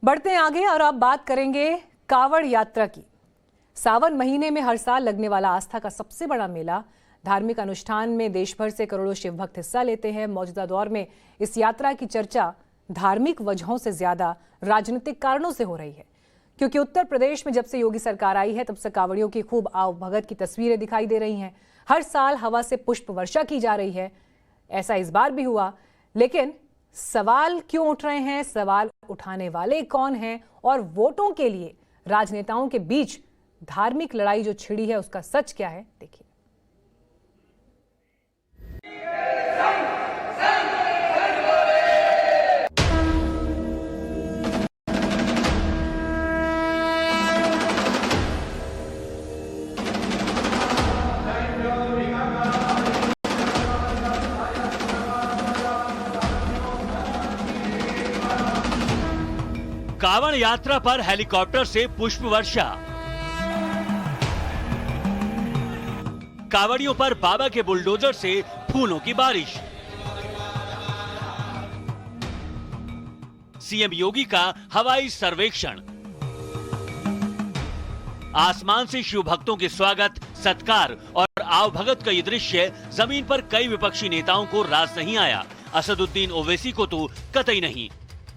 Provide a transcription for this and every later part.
बढ़ते हैं आगे और अब बात करेंगे कावड़ यात्रा की। सावन महीने में हर साल लगने वाला आस्था का सबसे बड़ा मेला, धार्मिक अनुष्ठान में देश भर से करोड़ों शिव भक्त हिस्सा लेते हैं। मौजूदा दौर में इस यात्रा की चर्चा धार्मिक वजहों से ज्यादा राजनीतिक कारणों से हो रही है, क्योंकि उत्तर प्रदेश में जब से योगी सरकार आई है तब से कांवड़ियों की खूब आवभगत की तस्वीरें दिखाई दे रही हैं। हर साल हवा से पुष्प वर्षा की जा रही है, ऐसा इस बार भी हुआ। लेकिन सवाल क्यों उठ रहे हैं, सवाल उठाने वाले कौन हैं और वोटों के लिए राजनेताओं के बीच धार्मिक लड़ाई जो छिड़ी है उसका सच क्या है, देखिए। कांवड़ यात्रा पर हेलीकॉप्टर से पुष्प वर्षा, कांवड़ियों पर बाबा के बुलडोजर से फूलों की बारिश, सीएम योगी का हवाई सर्वेक्षण, आसमान से शिव भक्तों के स्वागत सत्कार और आवभगत का ये दृश्य जमीन पर कई विपक्षी नेताओं को रास नहीं आया। असदुद्दीन ओवैसी को तो कतई नहीं।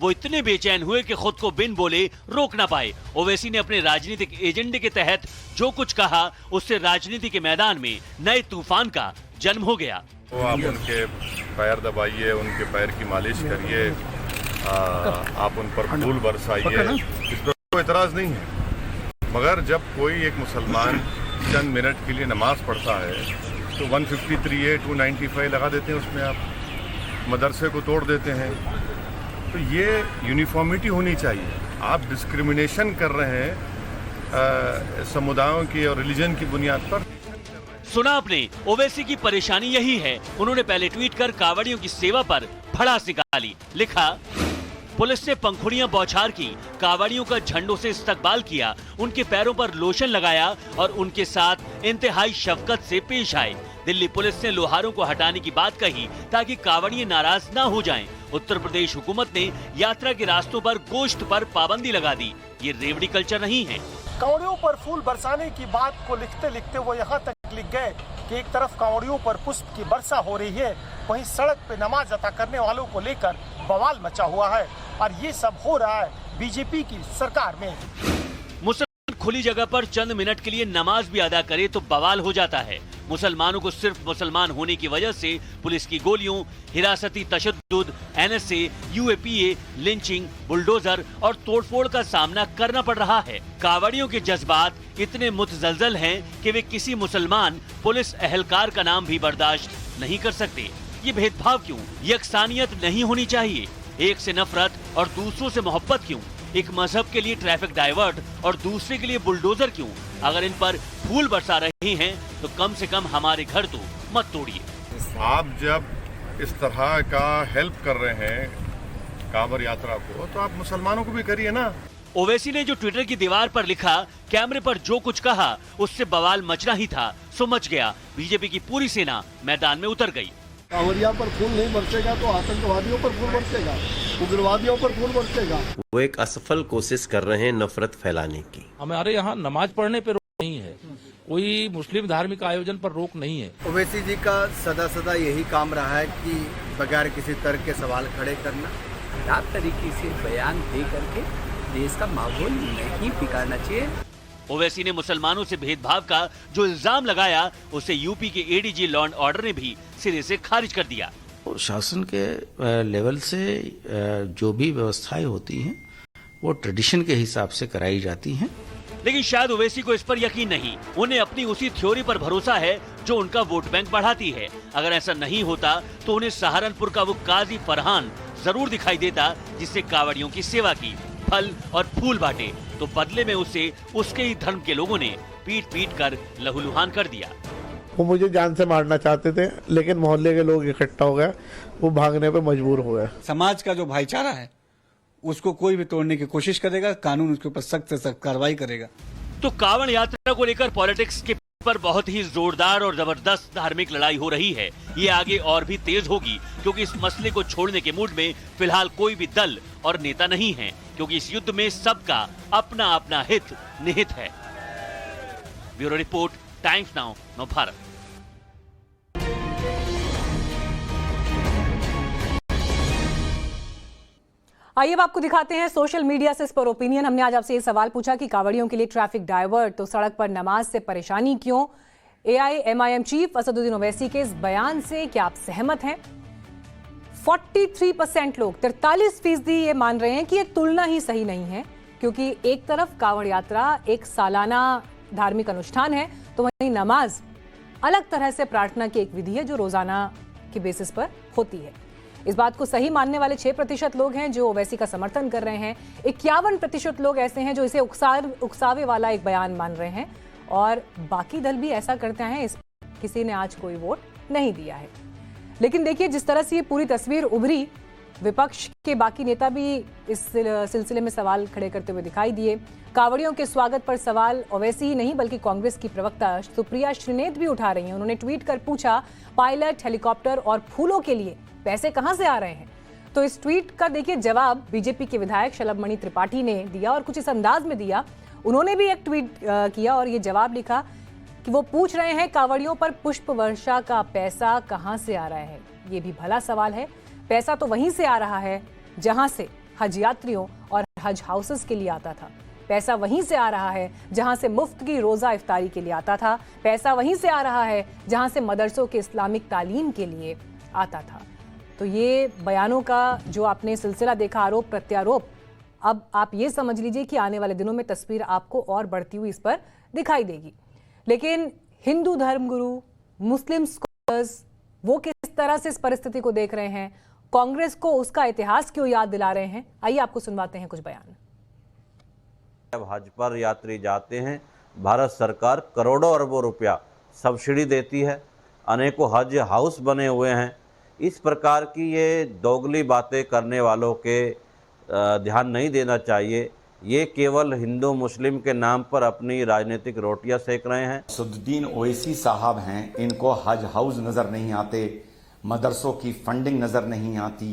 वो इतने बेचैन हुए कि खुद को बिन बोले रोक ना पाए। ओवैसी ने अपने राजनीतिक एजेंडे के तहत जो कुछ कहा उससे राजनीति के मैदान में नए तूफान का जन्म हो गया। तो आप उनके पैर दबाइए, उनके पैर की मालिश करिए, आप उन पर फूल बरसाइए, इस पर कोई एतराज नहीं है। मगर जब कोई एक मुसलमान चंद मिनट के लिए नमाज पढ़ता है तो 153A 295 लगा देते हैं, उसमें आप मदरसे को तोड़ देते हैं। तो ये यूनिफॉर्मिटी होनी चाहिए। आप डिस्क्रिमिनेशन कर रहे हैं समुदायों की और रिलीजन की बुनियाद पर। सुना आपने, ओवैसी की परेशानी यही है। उन्होंने पहले ट्वीट कर कांवड़ियों की सेवा पर भड़ास निकाली। लिखा, पुलिस ने पंखुड़ियां बौछार की, कांवड़ियों का झंडों से इस्तकबाल किया, उनके पैरों पर लोशन लगाया और उनके साथ इंतहाई शफकत से पेश आए। दिल्ली पुलिस ने लोहारों को हटाने की बात कही ताकि कांवड़िए नाराज ना हो जाएं। उत्तर प्रदेश हुकूमत ने यात्रा के रास्तों पर गोश्त पर पाबंदी लगा दी। ये रेवड़ी कल्चर नहीं है। कांवड़ियों पर फूल बरसाने की बात को लिखते लिखते वो यहाँ तक लिख गए कि एक तरफ कांवड़ियों पर पुष्प की वर्षा हो रही है, वहीं सड़क पे नमाज अता करने वालों को लेकर बवाल मचा हुआ है। और ये सब हो रहा है बीजेपी की सरकार में। मुसलमान खुली जगह पर चंद मिनट के लिए नमाज भी अदा करे तो बवाल हो जाता है। मुसलमानों को सिर्फ मुसलमान होने की वजह से पुलिस की गोलियों, हिरासती तशद्दुद, NSA, UAPA, लिंचिंग, बुलडोजर और तोड़फोड़ का सामना करना पड़ रहा है। कांवड़ियों के जज्बात इतने मुतजलजल हैं कि वे किसी मुसलमान पुलिस एहलकार का नाम भी बर्दाश्त नहीं कर सकते। ये भेदभाव क्यों? यकसानियत नहीं होनी चाहिए। एक से नफरत और दूसरों से मोहब्बत क्यों? एक मजहब के लिए ट्रैफिक डाइवर्ट और दूसरे के लिए बुलडोजर क्यों? अगर इन पर फूल बरसा रहे हैं तो कम से कम हमारे घर तो मत तोड़िए। आप जब इस तरह का हेल्प कर रहे हैं कांवड़ यात्रा को, तो आप मुसलमानों को भी करिए ना। ओवैसी ने जो ट्विटर की दीवार पर लिखा, कैमरे पर जो कुछ कहा, उससे बवाल मचना ही था, सो मच गया। बीजेपी की पूरी सेना मैदान में उतर गई। कांवड़िया पर फूल नहीं बरसेगा तो आतंकवादियों पर फूल बरसेगा, उग्रवादियों पर फूल बरसेगा। वो एक असफल कोशिश कर रहे हैं नफरत फैलाने की। हमारे यहाँ नमाज पढ़ने पर रोक नहीं है, कोई मुस्लिम धार्मिक आयोजन पर रोक नहीं है। ओवैसी जी का सदा यही काम रहा है कि बगैर किसी तर्क के सवाल खड़े करना, खराब तरीके से बयान दे करके देश का माहौल नहीं बिगाड़ना चाहिए। ओवैसी ने मुसलमानों से भेदभाव का जो इल्जाम लगाया उसे यूपी के ADG लॉ एंड ऑर्डर ने भी सिरे से खारिज कर दिया। शासन के लेवल से जो भी व्यवस्थाएं होती हैं वो ट्रेडिशन के हिसाब से कराई जाती हैं। लेकिन शायद ओवैसी को इस पर यकीन नहीं। उन्हें अपनी उसी थ्योरी पर भरोसा है जो उनका वोट बैंक बढ़ाती है। अगर ऐसा नहीं होता तो उन्हें सहारनपुर का वो काजी फरहान जरूर दिखाई देता जिससे कांवड़ियों की सेवा की, फल और फूल बांटे, तो बदले में उसे उसके ही धर्म के लोगों ने पीट पीट कर लहूलुहान कर दिया। वो मुझे जान से मारना चाहते थे, लेकिन मोहल्ले के लोग इकट्ठा हो गए, वो भागने पे मजबूर हो गए। समाज का जो भाईचारा है उसको कोई भी तोड़ने की कोशिश करेगा, कानून उसके ऊपर सख्त से सख्त कार्रवाई करेगा। तो कांवड़ यात्रा को लेकर पॉलिटिक्स के पर बहुत ही जोरदार और जबरदस्त धार्मिक लड़ाई हो रही है। ये आगे और भी तेज होगी क्योंकि इस मसले को छोड़ने के मूड में फिलहाल कोई भी दल और नेता नहीं हैं, क्योंकि इस युद्ध में सबका अपना अपना हित निहित है। Bureau report, times now, Navbharat. आइए अब आपको दिखाते हैं सोशल मीडिया से इस पर ओपिनियन। हमने आज आपसे ये सवाल पूछा कि कांवड़ियों के लिए ट्रैफिक डाइवर्ट तो सड़क पर नमाज से परेशानी क्यों? AIMIM चीफ असदुद्दीन ओवैसी के इस बयान से क्या आप सहमत हैं? 43% लोग, 43% ये मान रहे हैं कि ये तुलना ही सही नहीं है, क्योंकि एक तरफ कांवड़ यात्रा एक सालाना धार्मिक अनुष्ठान है, तो वहीं नमाज अलग तरह से प्रार्थना की एक विधि है जो रोजाना के बेसिस पर होती है। इस बात को सही मानने वाले 6% लोग हैं जो ओवैसी का समर्थन कर रहे हैं। 51% लोग ऐसे हैं जो इसे उकसावे वाला एक बयान मान रहे हैं, और बाकी दल भी ऐसा करते हैं। इस किसी ने आज कोई वोट नहीं दिया है। लेकिन देखिए, जिस तरह से ये पूरी तस्वीर उभरी, विपक्ष के बाकी नेता भी इस सिलसिले में सवाल खड़े करते हुए दिखाई दिए। कांवड़ियों के स्वागत पर सवाल ओवैसी ही नहीं बल्कि कांग्रेस की प्रवक्ता सुप्रिया श्रीनेत भी उठा रही हैं। उन्होंने ट्वीट कर पूछा, पायलट, हेलीकॉप्टर और फूलों के लिए पैसे कहां से आ रहे हैं? तो इस ट्वीट का देखिए जवाब बीजेपी के विधायक शलभमणि त्रिपाठी ने दिया, और कुछ इस अंदाज में दिया। उन्होंने भी एक ट्वीट किया और ये जवाब लिखा कि वो पूछ रहे हैं कांवड़ियों पर पुष्प वर्षा का पैसा कहां से आ रहा है। ये भी भला सवाल है। पैसा तो वहीं से आ रहा है जहां से हज यात्रियों और हज हाउसेस के लिए आता था। पैसा वहीं से आ रहा है जहां से मुफ्त की रोजा इफ्तारी के लिए आता था। पैसा वहीं से आ रहा है जहां से मदरसों के इस्लामिक तालीम के लिए आता था। तो ये बयानों का जो आपने सिलसिला देखा, आरोप प्रत्यारोप, अब आप ये समझ लीजिए कि आने वाले दिनों में तस्वीर आपको और बढ़ती हुई इस पर दिखाई देगी। लेकिन हिंदू धर्मगुरु, मुस्लिम स्कॉलर्स, वो किस तरह से इस परिस्थिति को देख रहे हैं? कांग्रेस को उसका इतिहास क्यों याद दिला रहे हैं? आइए आपको सुनवाते हैं कुछ बयान। जब हज पर यात्री जाते हैं, भारत सरकार करोड़ों अरबों रुपया सब्सिडी देती है, अनेकों हज हाउस बने हुए हैं। इस प्रकार की ये दोगली बातें करने वालों के ध्यान नहीं देना चाहिए। ये केवल हिंदू मुस्लिम के नाम पर अपनी राजनीतिक रोटियां सेक रहे हैं। असदुद्दीन ओवैसी साहब हैं, इनको हज हाउस नज़र नहीं आते, मदरसों की फंडिंग नज़र नहीं आती,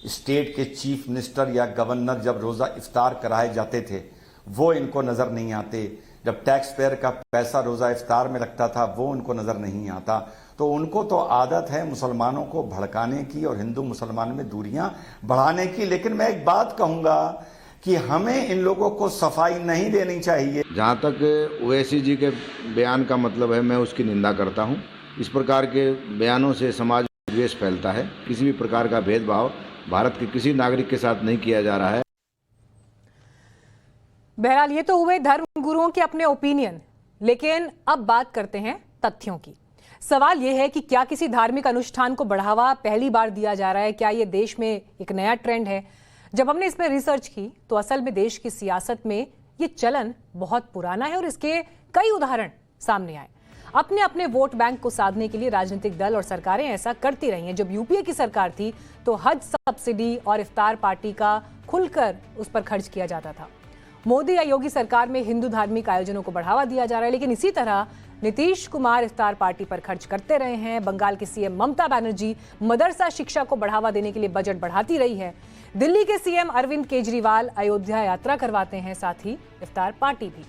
स्टेट के चीफ मिनिस्टर या गवर्नर जब रोज़ा इफ्तार कराए जाते थे वो इनको नज़र नहीं आते, जब टैक्स पेयर का पैसा रोज़ा इफ्तार में लगता था वो उनको नज़र नहीं आता। तो उनको तो आदत है मुसलमानों को भड़काने की और हिंदू मुसलमान में दूरियां बढ़ाने की। लेकिन मैं एक बात कहूंगा कि हमें इन लोगों को सफाई नहीं देनी चाहिए। जहाँ तक ओवैसी जी के बयान का मतलब है, मैं उसकी निंदा करता हूँ। इस प्रकार के बयानों से समाज में द्वेष फैलता है। किसी भी प्रकार का भेदभाव भारत के किसी नागरिक के साथ नहीं किया जा रहा है। बहरहाल ये तो हुए धर्म गुरुओं के अपने ओपिनियन, लेकिन अब बात करते हैं तथ्यों की। सवाल यह है कि क्या किसी धार्मिक अनुष्ठान को बढ़ावा पहली बार दिया जा रहा है? क्या ये देश में एक नया ट्रेंड है? जब हमने इस पर रिसर्च की तो असल में देश की सियासत में ये चलन बहुत पुराना है और इसके कई उदाहरण सामने आए। अपने अपने वोट बैंक को साधने के लिए राजनीतिक दल और सरकारें ऐसा करती रही हैं। जब यूपीए की सरकार थी तो हज सब्सिडी और इफ्तार पार्टी का खुलकर उस पर खर्च किया जाता था। मोदी या योगी सरकार में हिंदू धार्मिक आयोजनों को बढ़ावा दिया जा रहा है, लेकिन इसी तरह नीतीश कुमार इफ्तार पार्टी पर खर्च करते रहे हैं। बंगाल की सीएम ममता बनर्जी मदरसा शिक्षा को बढ़ावा देने के लिए बजट बढ़ाती रही है। दिल्ली के सीएम अरविंद केजरीवाल अयोध्या यात्रा करवाते हैं, साथ ही इफ्तार पार्टी भी।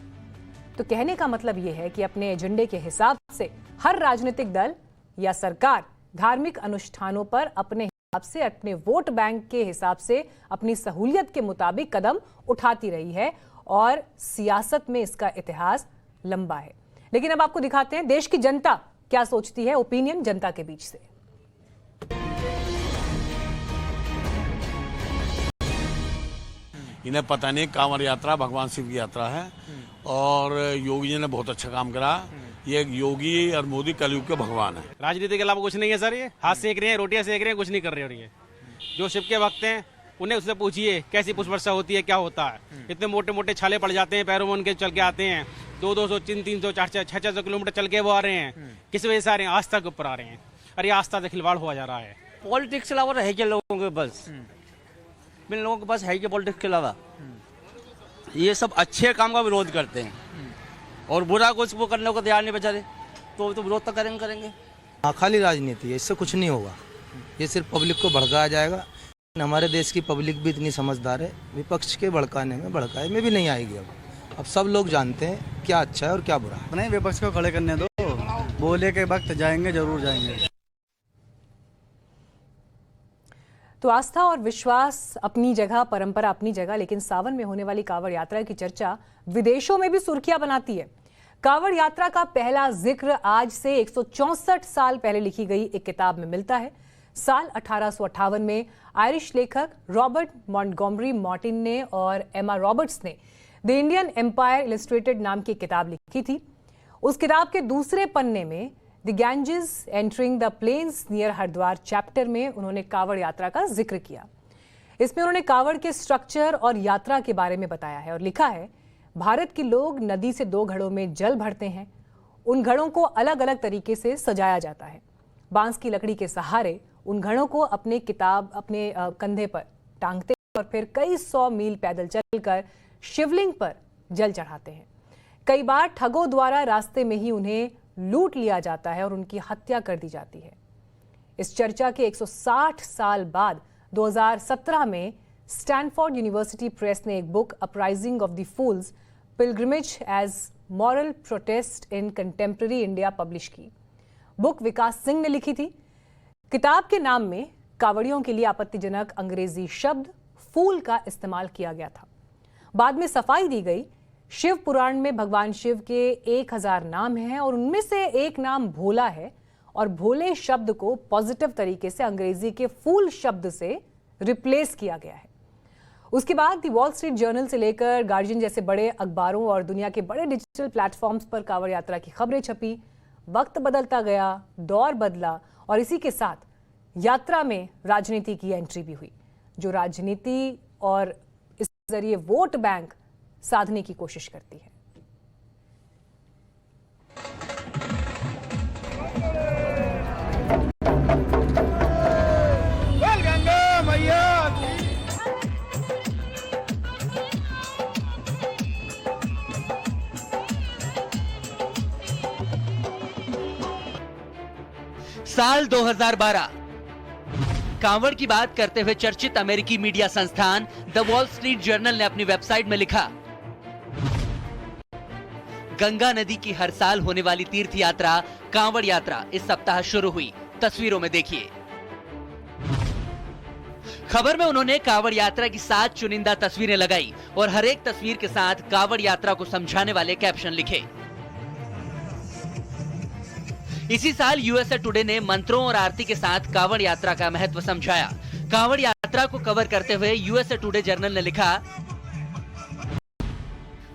तो कहने का मतलब यह है कि अपने एजेंडे के हिसाब से हर राजनीतिक दल या सरकार धार्मिक अनुष्ठानों पर अपने हिसाब से, अपने वोट बैंक के हिसाब से, अपनी सहूलियत के मुताबिक कदम उठाती रही है, और सियासत में इसका इतिहास लंबा है। लेकिन अब आपको दिखाते हैं देश की जनता क्या सोचती है। ओपिनियन जनता के बीच से। इन्हें पता नहीं कांवड़ यात्रा भगवान शिव की यात्रा है, और योगी जी ने बहुत अच्छा काम करा। ये योगी और मोदी कलयुग के भगवान है। राजनीति के अलावा कुछ नहीं है सर। ये हाथ सेक रहे हैं, रोटियां सेक रहे हैं, कुछ नहीं कर रहे। और ये जो शिव के भक्त हैं उन्हें उससे पूछिए कैसी पुष्प वर्षा होती है, क्या होता है। इतने मोटे मोटे छाले पड़ जाते हैं, पैरों में उनके चल के आते हैं। 200, 300, 400, 600 किलोमीटर चल के वो आ रहे हैं। किस वजह से आ रहे हैं? आस्था के ऊपर आ रहे हैं। अरे आस्था से खिलवाड़ हुआ जा रहा है। पॉलिटिक्स के अलावा है क्या लोगों के पास? इन लोगों के पास है क्या पॉलिटिक्स के अलावा? ये सब अच्छे काम का विरोध करते हैं और बुरा कुछ वो करने को तैयार नहीं बेचारे, तो विरोध तो करेंगे। खाली राजनीति है, इससे कुछ नहीं होगा। ये सिर्फ पब्लिक को भड़काया जाएगा। हमारे देश की पब्लिक भी इतनी समझदार है, विपक्ष के भड़काने में भड़काए में भी नहीं आएगी। अब सब लोग जानते हैं क्या अच्छा है और क्या बुरा है। नहीं, विपक्ष को खड़े करने दो, बोले के वक्त जाएंगे, जरूर जाएंगे। तो आस्था और विश्वास अपनी जगह, परंपरा अपनी जगह, लेकिन सावन में होने वाली कांवड़ यात्रा की चर्चा विदेशों में भी सुर्खियां बनाती है। कांवड़ यात्रा का पहला जिक्र आज से 164 साल पहले लिखी गई एक किताब में मिलता है। साल 1858 में आयरिश लेखक रॉबर्ट मॉन्टगोमरी मार्टिन ने और एमा रॉबर्ट्स ने द इंडियन एम्पायर इलस्ट्रेटेड नाम की किताब लिखी थी। उस किताब के दूसरे पन्ने में the Ganges entering the plains near Haridwar chapter में उन्होंने कांवड़ यात्रा का जिक्र किया। इसमें उन्होंने कांवड़ के स्ट्रक्चर और यात्रा के बारे में बताया है और लिखा है, भारत के लोग नदी से 2 घड़ों में जल भरते हैं। उन घड़ों को अलग अलग तरीके से सजाया जाता है। बांस की लकड़ी के सहारे उन घड़ों को अपने कंधे पर टांगते हैं और फिर कई 100 मील पैदल चलकर शिवलिंग पर जल चढ़ाते हैं। कई बार ठगों द्वारा रास्ते में ही उन्हें लूट लिया जाता है और उनकी हत्या कर दी जाती है। इस चर्चा के 160 साल बाद 2017 में स्टैनफोर्ड यूनिवर्सिटी प्रेस ने एक book uprising of the fools pilgrimage as moral protest in contemporary India publish की। बुक विकास सिंह ने लिखी थी। किताब के नाम में कांवड़ियों के लिए आपत्तिजनक अंग्रेजी शब्द फूल का इस्तेमाल किया गया था। बाद में सफाई दी गई। शिव पुराण में भगवान शिव के 1000 नाम हैं और उनमें से एक नाम भोला है और भोले शब्द को पॉजिटिव तरीके से अंग्रेजी के फूल शब्द से रिप्लेस किया गया है। उसके बाद द वॉल स्ट्रीट जर्नल से लेकर गार्जियन जैसे बड़े अखबारों और दुनिया के बड़े डिजिटल प्लेटफॉर्म्स पर कांवड़ यात्रा की खबरें छपी। वक्त बदलता गया, दौर बदला और इसी के साथ यात्रा में राजनीति की एंट्री भी हुई, जो राजनीति और इस जरिए वोट बैंक साधने की कोशिश करती है। साल 2012 कांवड़ की बात करते हुए चर्चित अमेरिकी मीडिया संस्थान द वॉल स्ट्रीट जर्नल ने अपनी वेबसाइट में लिखा, गंगा नदी की हर साल होने वाली तीर्थ यात्रा कांवड़ यात्रा इस सप्ताह शुरू हुई। तस्वीरों में देखिए। खबर में उन्होंने कांवड़ यात्रा की 7 चुनिंदा तस्वीरें लगाई और हर एक तस्वीर के साथ कांवड़ यात्रा को समझाने वाले कैप्शन लिखे। इसी साल यूएसए टुडे ने मंत्रों और आरती के साथ कांवड़ यात्रा का महत्व समझाया। कांवड़ यात्रा को कवर करते हुए यूएसए टुडे जर्नल ने लिखा,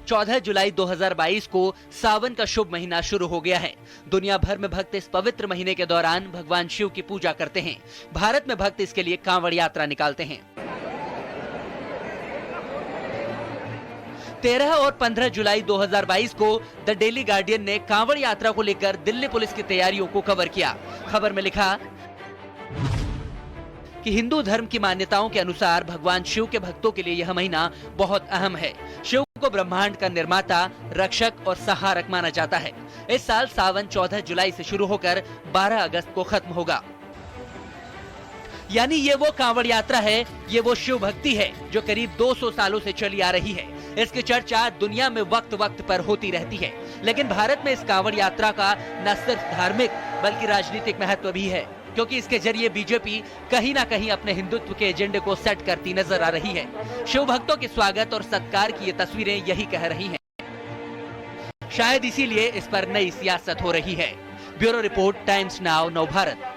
14 जुलाई 2022 को सावन का शुभ महीना शुरू हो गया है। दुनिया भर में भक्त इस पवित्र महीने के दौरान भगवान शिव की पूजा करते हैं। भारत में भक्त इसके लिए कांवड़ यात्रा निकालते हैं। 13 और 15 जुलाई 2022 को द डेली गार्डियन ने कांवड़ यात्रा को लेकर दिल्ली पुलिस की तैयारियों को कवर किया। खबर में लिखा कि हिंदू धर्म की मान्यताओं के अनुसार भगवान शिव के भक्तों के लिए यह महीना बहुत अहम है। शिव को ब्रह्मांड का निर्माता, रक्षक और सहारक माना जाता है। इस साल सावन 14 जुलाई से शुरू होकर 12 अगस्त को खत्म होगा। यानी ये वो कांवड़ यात्रा है, ये वो शिव भक्ति है जो करीब 200 सालों से चली आ रही है। इसकी चर्चा दुनिया में वक्त वक्त पर होती रहती है, लेकिन भारत में इस कांवड़ यात्रा का न सिर्फ धार्मिक बल्कि राजनीतिक महत्व भी है, क्योंकि इसके जरिए बीजेपी कहीं ना कहीं अपने हिंदुत्व के एजेंडे को सेट करती नजर आ रही है। शिव भक्तों के स्वागत और सत्कार की ये तस्वीरें यही कह रही हैं। शायद इसीलिए इस पर नई सियासत हो रही है। ब्यूरो रिपोर्ट, टाइम्स नाउ, नव भारत।